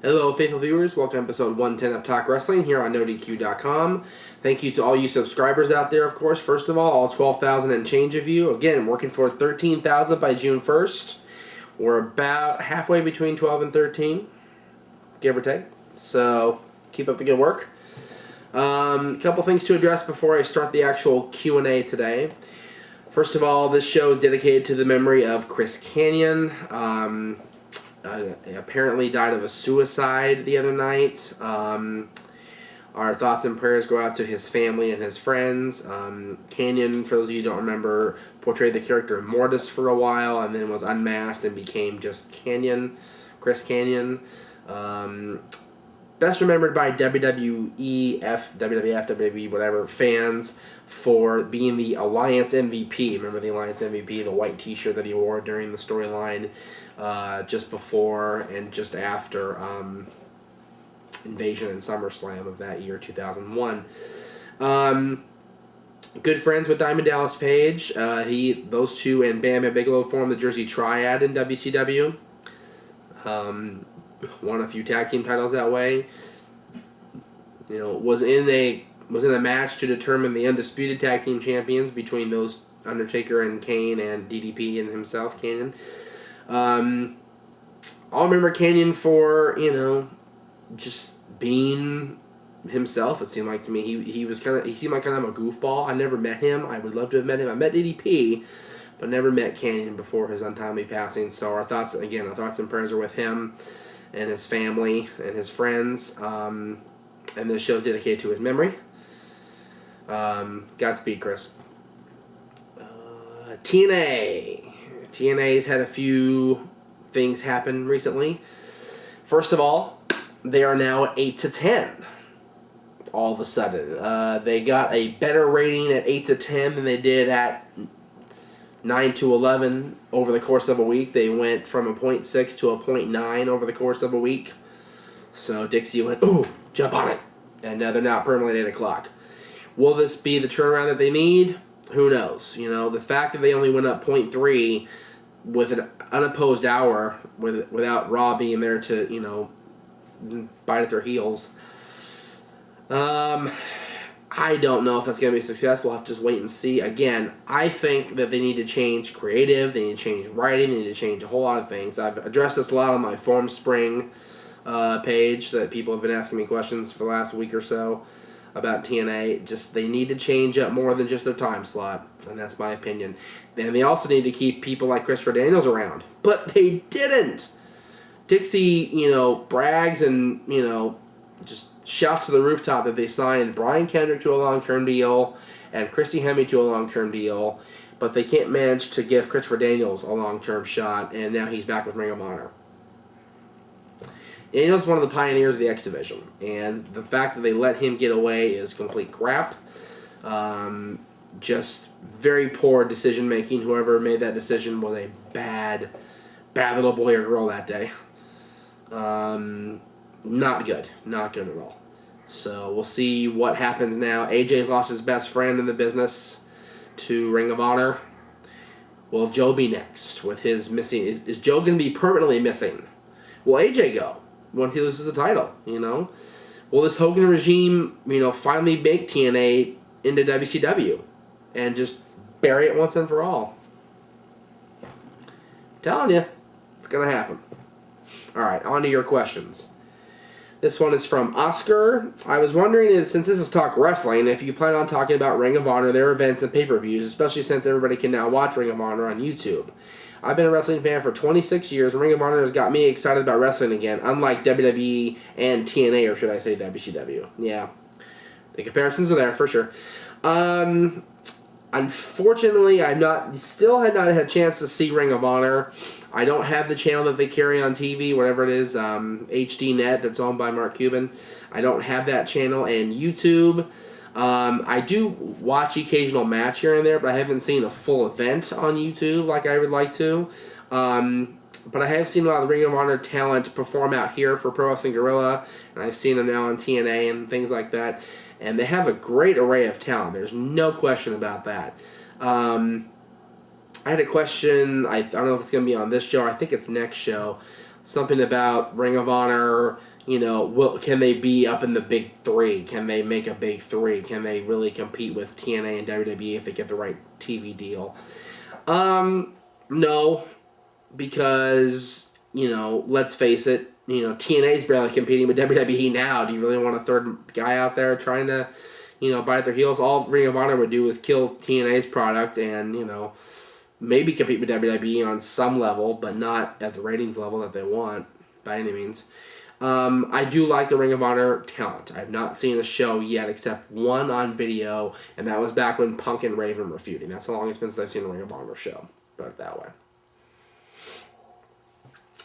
Hello, faithful viewers. Welcome to episode 110 of Talk Wrestling here on NoDQ.com. Thank you to all you subscribers out there, of course. First of all 12,000 and change of you. Again, working toward 13,000 by June 1st. We're about halfway between 12 and 13, give or take. So, keep up the good work. A couple things to address before I start the actual Q&A today. First of all, this show is dedicated to the memory of Chris Kanyon. Apparently died of a suicide the other night. Our thoughts and prayers go out to his family and his friends. Kanyon, for those of you who don't remember, portrayed the character Mortis for a while and then was unmasked and became just Kanyon, Chris Kanyon. Best remembered by WWF, WWE, whatever, fans for being the Alliance MVP. Remember the Alliance MVP, the white t-shirt that he wore during the storyline just before and just after Invasion and SummerSlam of that year, 2001. Good friends with Diamond Dallas Page. Those two and Bam Bam Bigelow formed the Jersey Triad in WCW. Won a few tag team titles that way. You know, was in a match to determine the undisputed tag team champions between those Undertaker and Kane and DDP and himself, Kanyon. I'll remember Kanyon for, just being himself. It seemed like to me he seemed like kind of a goofball. I never met him. I would love to have met him. I met DDP, but never met Kanyon before his untimely passing. So our thoughts and prayers are with him and his family and his friends. And this show is dedicated to his memory. Godspeed, Chris. TNA. TNA's had a few things happen recently. First of all, they are now at 8 to 10. All of a sudden. They got a better rating at 8 to 10 than they did at 9 to 11 over the course of a week. They went from a 0.6 to a 0.9 over the course of a week. So Dixie went, ooh, jump on it. And now they're now permanently at 8 o'clock. Will this be the turnaround that they need? Who knows? The fact that they only went up 0.3 with an unopposed hour without Raw being there to, bite at their heels. I don't know if that's going to be successful. We'll have to just wait and see. Again, I think that they need to change creative. They need to change writing. They need to change a whole lot of things. I've addressed this a lot on my Form Spring page that people have been asking me questions for the last week or so about TNA. Just they need to change up more than just their time slot, and that's my opinion. And they also need to keep people like Christopher Daniels around, but they didn't. Dixie, brags and just shouts to the rooftop that they signed Brian Kendrick to a long-term deal and Christy Hemme to a long-term deal, but they can't manage to give Christopher Daniels a long-term shot, and now he's back with Ring of Honor. Daniels is one of the pioneers of the X Division, and the fact that they let him get away is complete crap. Just very poor decision-making. Whoever made that decision was a bad little boy or girl that day. Not good. Not good at all. So we'll see what happens now. AJ's lost his best friend in the business to Ring of Honor. Will Joe be next with his missing? Is Joe going to be permanently missing? Will AJ go once he loses the title? Will this Hogan regime, finally make TNA into WCW and just bury it once and for all? I'm telling you, it's going to happen. All right, on to your questions. This one is from Oscar. I was wondering, since this is Talk Wrestling, if you plan on talking about Ring of Honor, their events, and pay-per-views, especially since everybody can now watch Ring of Honor on YouTube. I've been a wrestling fan for 26 years, and Ring of Honor has got me excited about wrestling again, unlike WWE and TNA, or should I say WCW. Yeah, the comparisons are there, for sure. Unfortunately, still had not had a chance to see Ring of Honor. I don't have the channel that they carry on TV, whatever it is, HD Net, that's owned by Mark Cuban. I don't have that channel, and YouTube. I do watch occasional match here and there, but I haven't seen a full event on YouTube like I would like to. But I have seen a lot of the Ring of Honor talent perform out here for Pro Wrestling Guerrilla, and I've seen them now on TNA and things like that. And they have a great array of talent. There's no question about that. I had a question, I don't know if it's going to be on this show, I think it's next show, something about Ring of Honor, Can they be up in the big three? Can they make a big three? Can they really compete with TNA and WWE if they get the right TV deal? No, because, let's face it, TNA's barely competing with WWE now. Do you really want a third guy out there trying to, bite their heels? All Ring of Honor would do is kill TNA's product and, maybe compete with WWE on some level, but not at the ratings level that they want by any means. I do like the Ring of Honor talent. I've not seen a show yet except one on video, and that was back when Punk and Raven were feuding. That's the longest since I've seen a Ring of Honor show. Put it that way.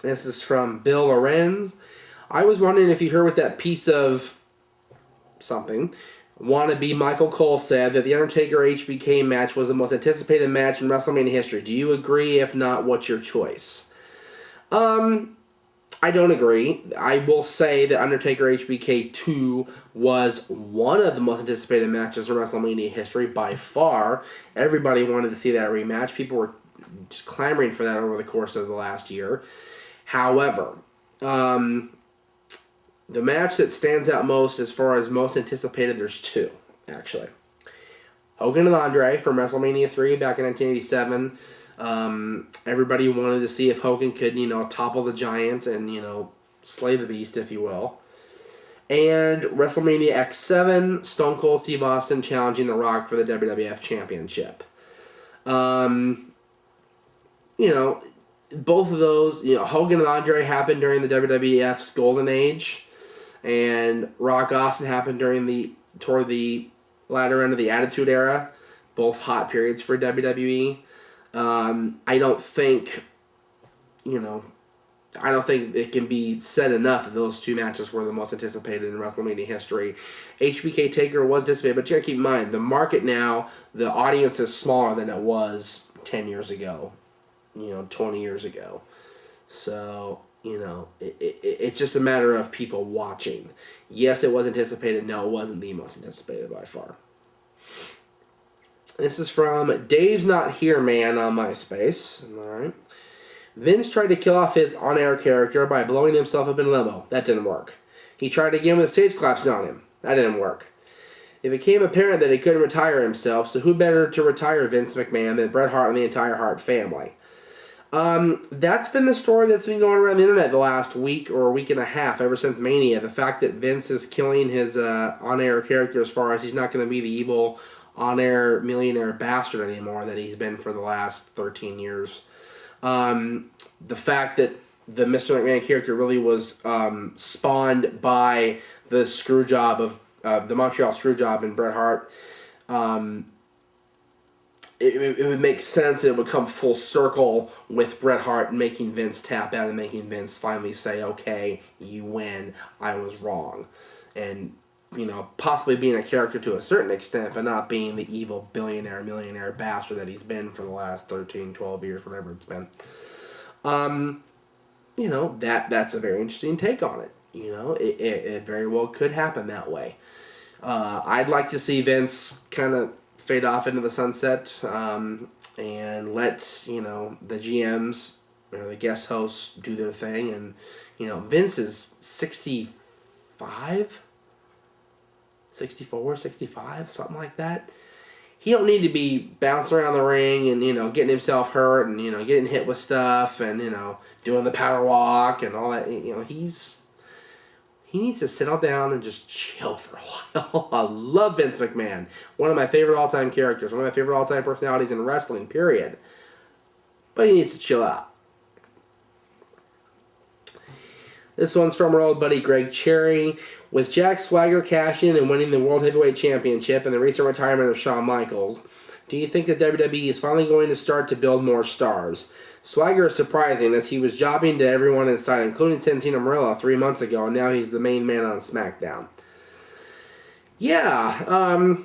This is from Bill Lorenz. I was wondering if you heard what that piece of something. Wannabe Michael Cole said that the Undertaker HBK match was the most anticipated match in WrestleMania history. Do you agree? If not, what's your choice? I don't agree. I will say that Undertaker HBK 2 was one of the most anticipated matches in WrestleMania history by far. Everybody wanted to see that rematch. People were just clamoring for that over the course of the last year. However, the match that stands out most as far as most anticipated, there's two, actually. Hogan and Andre from WrestleMania 3 back in 1987. Everybody wanted to see if Hogan could, topple the giant and, slay the beast, if you will. And WrestleMania X7, Stone Cold Steve Austin challenging The Rock for the WWF Championship. Both of those, Hogan and Andre happened during the WWF's golden age, and Rock Austin happened toward the latter end of the Attitude Era, both hot periods for WWE. I don't think it can be said enough that those two matches were the most anticipated in WrestleMania history. HBK Taker was anticipated, but you gotta keep in mind, the market now, the audience is smaller than it was 10 years ago, 20 years ago. So, it's just a matter of people watching. Yes, it was anticipated. No, it wasn't the most anticipated by far. This is from Dave's Not Here Man on MySpace. All right. Vince tried to kill off his on-air character by blowing himself up in limo. That didn't work. He tried again with stage collapsing on him. That didn't work. It became apparent that he couldn't retire himself, so who better to retire Vince McMahon than Bret Hart and the entire Hart family? That's been the story that's been going around the internet the last week or a week and a half, ever since Mania. The fact that Vince is killing his on-air character as far as he's not going to be the evil on-air millionaire bastard anymore that he's been for the last 13 years. The fact that the Mr. McMahon character really was spawned by the screw job of the Montreal screw job in Bret Hart. It would make sense that it would come full circle with Bret Hart making Vince tap out and making Vince finally say, okay, you win, I was wrong. And, possibly being a character to a certain extent, but not being the evil billionaire, millionaire bastard that he's been for the last 13, 12 years, whatever it's been. That's a very interesting take on it. It very well could happen that way. I'd like to see Vince kind of fade off into the sunset and let, the GMs or the guest hosts do their thing. And, Vince is 65, 64, 65, something like that. He don't need to be bouncing around the ring and, getting himself hurt and, getting hit with stuff and, doing the power walk and all that. He needs to settle down and just chill for a while. I love Vince McMahon. One of my favorite all-time characters. One of my favorite all-time personalities in wrestling, period. But he needs to chill out. This one's from our old buddy Greg Cherry. With Jack Swagger cashing in and winning the World Heavyweight Championship and the recent retirement of Shawn Michaels, do you think that WWE is finally going to start to build more stars? Swagger is surprising as he was jobbing to everyone in sight, including Santino Marella 3 months ago, and now he's the main man on SmackDown. Yeah,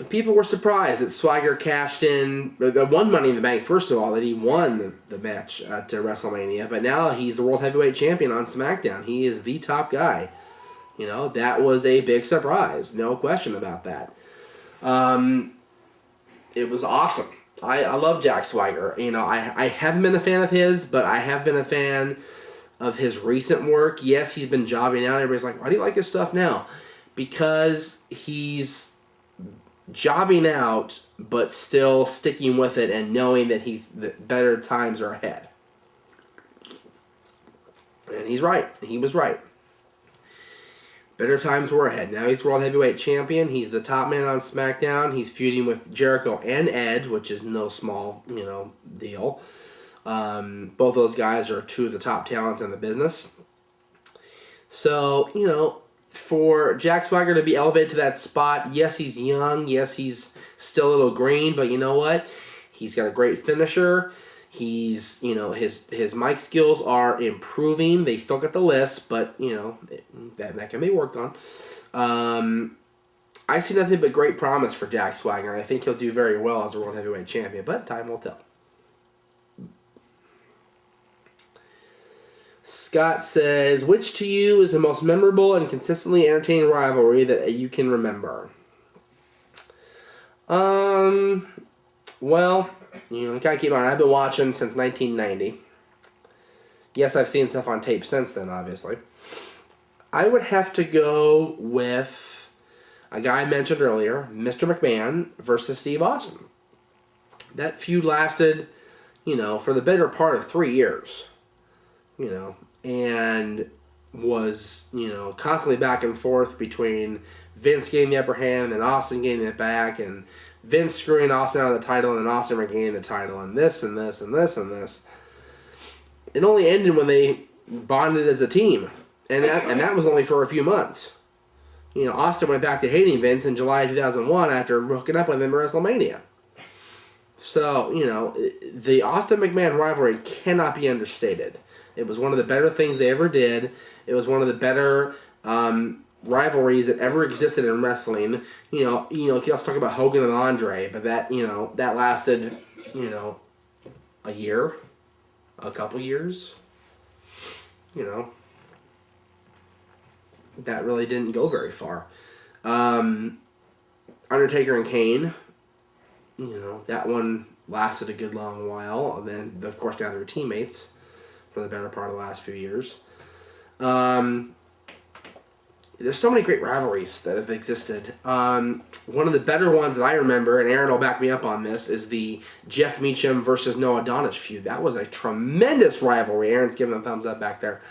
people were surprised that Swagger cashed in, won Money in the Bank, first of all, that he won the match to WrestleMania, but now he's the World Heavyweight Champion on SmackDown. He is the top guy. That was a big surprise. No question about that. It was awesome. I love Jack Swagger. I haven't been a fan of his, but I have been a fan of his recent work. Yes, he's been jobbing out. Everybody's like, why do you like his stuff now? Because he's jobbing out, but still sticking with it and knowing that better times are ahead. And he's right. He was right. Better times were ahead. Now he's World Heavyweight Champion. He's the top man on SmackDown. He's feuding with Jericho and Edge, which is no small, deal. Both those guys are two of the top talents in the business. So, for Jack Swagger to be elevated to that spot, yes, he's young. Yes, he's still a little green, but you know what? He's got a great finisher. He's, his mic skills are improving. They still got the list, but, that can be worked on. I see nothing but great promise for Jack Swagger. I think he'll do very well as a World Heavyweight Champion, but time will tell. Scott says, which to you is the most memorable and consistently entertaining rivalry that you can remember? Well, gotta keep on. I've been watching since 1990. Yes, I've seen stuff on tape since then, obviously. I would have to go with a guy I mentioned earlier, Mr. McMahon versus Steve Austin. That feud lasted, for the better part of 3 years. And was, constantly back and forth between Vince getting the upper hand and then Austin getting it back, and Vince screwing Austin out of the title and then Austin regaining the title, and this and this and this and this. It only ended when they bonded as a team, and that was only for a few months. Austin went back to hating Vince in July 2001 after hooking up with him at WrestleMania. So, the Austin McMahon rivalry cannot be understated. It was one of the better things they ever did. It was one of the better rivalries that ever existed in wrestling. You could also talk about Hogan and Andre, but that lasted, a year, a couple years. That really didn't go very far. Undertaker and Kane, that one lasted a good long while. And then, of course, now they were teammates for the better part of the last few years. There's so many great rivalries that have existed. One of the better ones that I remember, and Aaron will back me up on this, is the Jeff Meacham versus Noah Adonis feud. That was a tremendous rivalry. Aaron's giving a thumbs up back there.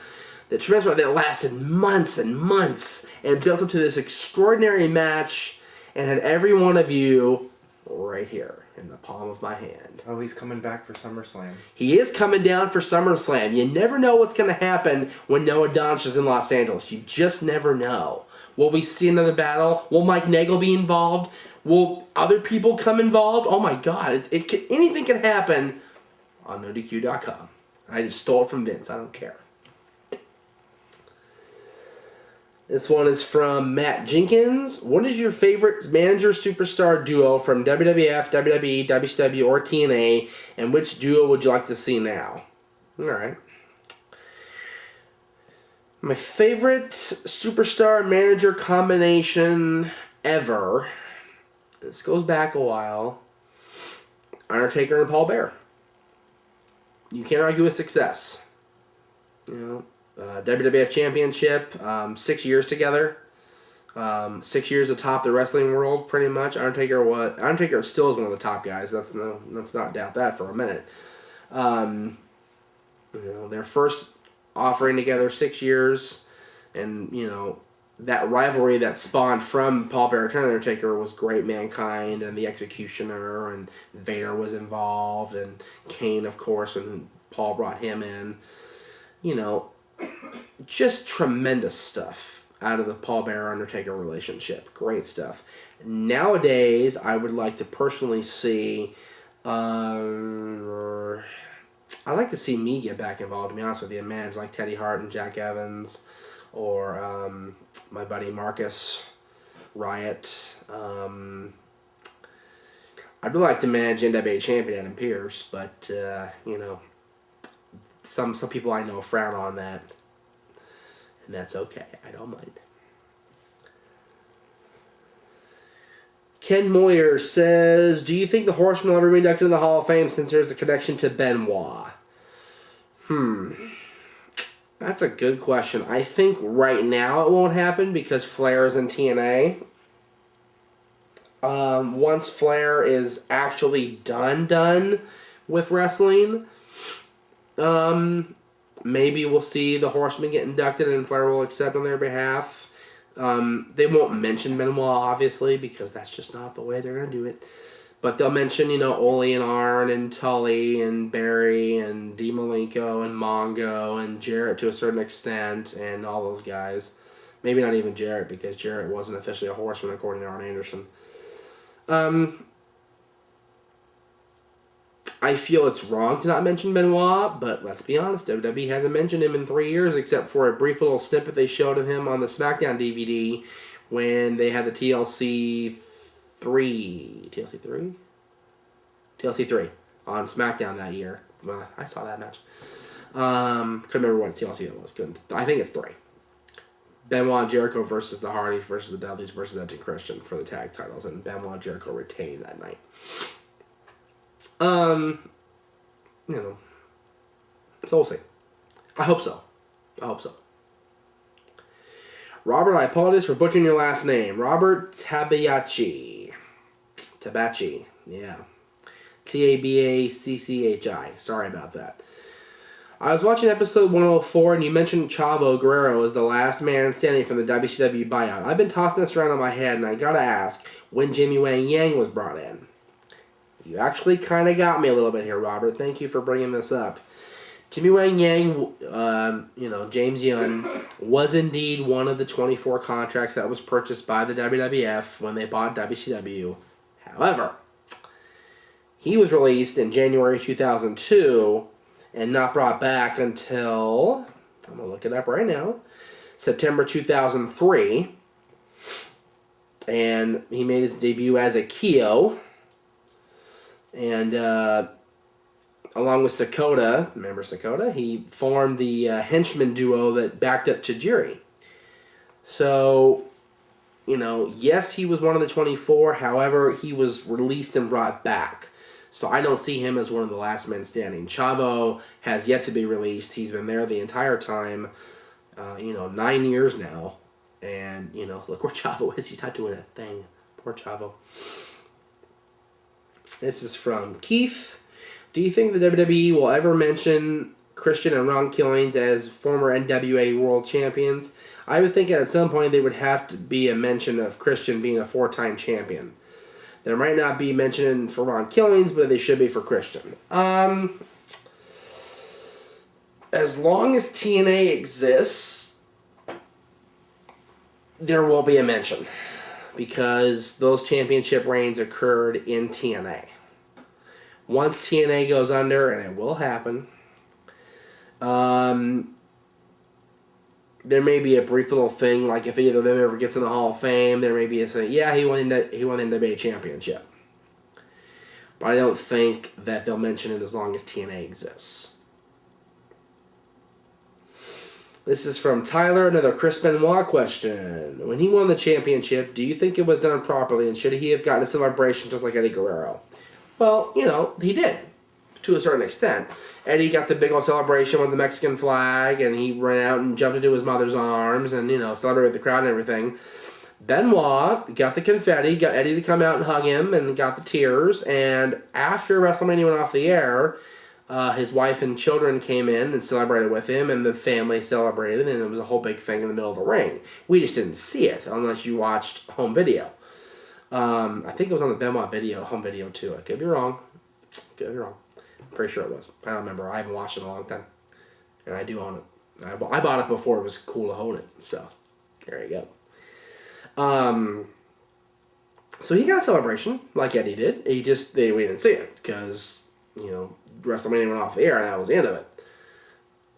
The tremendous rivalry that lasted months and months and built up to this extraordinary match and had every one of you right here in the palm of my hand. Oh, he's coming back for SummerSlam. He is coming down for SummerSlam. You never know what's going to happen when Noah Adonis is in Los Angeles. You just never know. Will we see another battle? Will Mike Nagel be involved? Will other people come involved? Oh my God. Anything can happen on NoDQ.com. I just stole it from Vince. I don't care. This one is from Matt Jenkins. What is your favorite manager-superstar duo from WWF, WWE, WCW, or TNA, and which duo would you like to see now? All right. My favorite superstar-manager combination ever, this goes back a while, Undertaker and Paul Bearer. You can't argue with success. WWF Championship, 6 years together, 6 years atop the wrestling world, pretty much. Undertaker still is one of the top guys. Let's not doubt that for a minute. Their first offering together, 6 years, and that rivalry that spawned from Paul Bearer and Undertaker was Great Mankind and the Executioner, and Vader was involved, and Kane, of course, when Paul brought him in. Just tremendous stuff out of the Paul Bearer-Undertaker relationship. Great stuff. Nowadays, I would like to personally see... I'd like to see me get back involved, to be honest with you. Manage like Teddy Hart and Jack Evans, or my buddy Marcus Riot. I'd really like to manage NWA champion Adam Pearce, but, some people I know frown on that, and that's okay. I don't mind. Ken Moyer says, do you think the Horsemen will ever be inducted in the Hall of Fame since there's a connection to Benoit? That's a good question. I think right now it won't happen because Flair's in TNA. Once Flair is actually done with wrestling, maybe we'll see the Horsemen get inducted and Flair will accept on their behalf. They won't mention Benoit, obviously, because that's just not the way they're going to do it. But they'll mention, Ole and Arn and Tully and Barry and Di Malenko and Mongo and Jarrett to a certain extent and all those guys. Maybe not even Jarrett because Jarrett wasn't officially a Horseman according to Arn Anderson. I feel it's wrong to not mention Benoit, but let's be honest, WWE hasn't mentioned him in 3 years except for a brief little snippet they showed of him on the SmackDown DVD when they had the TLC 3 on SmackDown that year. Well, I saw that match. Couldn't remember what TLC it was. I think it's 3. Benoit and Jericho versus the Hardys versus the Dudleys versus Edge and Christian for the tag titles, and Benoit and Jericho retained that night. So we'll see. I hope so. Robert, I apologize for butchering your last name. Robert Tabachi, yeah. Tabacchi. Sorry about that. I was watching episode 104 and you mentioned Chavo Guerrero as the last man standing from the WCW buyout. I've been tossing this around in my head and I gotta ask when Jimmy Wang Yang was brought in. You actually kind of got me a little bit here, Robert. Thank you for bringing this up. Jimmy Wang Yang, James Yun, was indeed one of the 24 contracts that was purchased by the WWF when they bought WCW. However, he was released in January 2002 and not brought back until, I'm going to look it up right now, September 2003. And he made his debut as a Keo. And along with Sakota, remember Sakota? He formed the henchman duo that backed up Tajiri. So, yes, he was one of the 24. However, he was released and brought back. So I don't see him as one of the last men standing. Chavo has yet to be released. He's been there the entire time, 9 years now. And, look where Chavo is. He's not doing a thing. Poor Chavo. This is from Keith. Do you think the WWE will ever mention Christian and Ron Killings as former NWA World Champions? I would think at some point there would have to be a mention of Christian being a 4-time champion. There might not be mention for Ron Killings, but they should be for Christian. As long as TNA exists, there will be a mention. Because those championship reigns occurred in TNA. Once TNA goes under, and it will happen, there may be a brief little thing, like if either of them ever gets in the Hall of Fame, there may be a saying, yeah, he won the NWA championship. But I don't think that they'll mention it as long as TNA exists. This is from Tyler, another Chris Benoit question. When he won the championship, do you think it was done properly, and should he have gotten a celebration just like Eddie Guerrero? Well, he did, to a certain extent. Eddie got the big old celebration with the Mexican flag, and he ran out and jumped into his mother's arms and, celebrated with the crowd and everything. Benoit got the confetti, got Eddie to come out and hug him, and got the tears, and after WrestleMania went off the air, his wife and children came in and celebrated with him, and the family celebrated, and it was a whole big thing in the middle of the ring. We just didn't see it unless you watched home video. I think it was on the Benoit home video too. I could be wrong. I'm pretty sure it was. I don't remember. I haven't watched it in a long time. And I do own it. I bought it before it was cool to own it. So, there you go. So he got a celebration like Eddie did. We didn't see it because, WrestleMania went off the air and that was the end of it.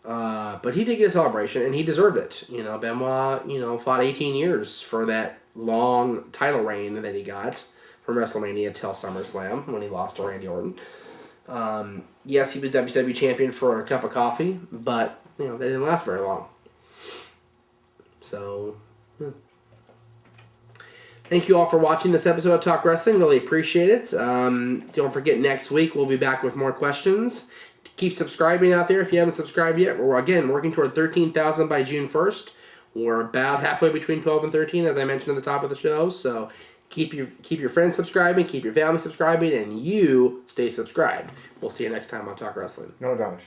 But he did get a celebration and he deserved it. Benoit, fought 18 years for that long title reign that he got from WrestleMania till SummerSlam when he lost to Randy Orton. Yes, he was WCW champion for a cup of coffee, but they didn't last very long. So, thank you all for watching this episode of Talk Wrestling. Really appreciate it. Don't forget, next week we'll be back with more questions. keep subscribing out there if you haven't subscribed yet. We're, again, working toward 13,000 by June 1st. We're about halfway between 12 and 13, as I mentioned at the top of the show. So keep your friends subscribing, keep your family subscribing, and you stay subscribed. We'll see you next time on Talk Wrestling. No, Donish.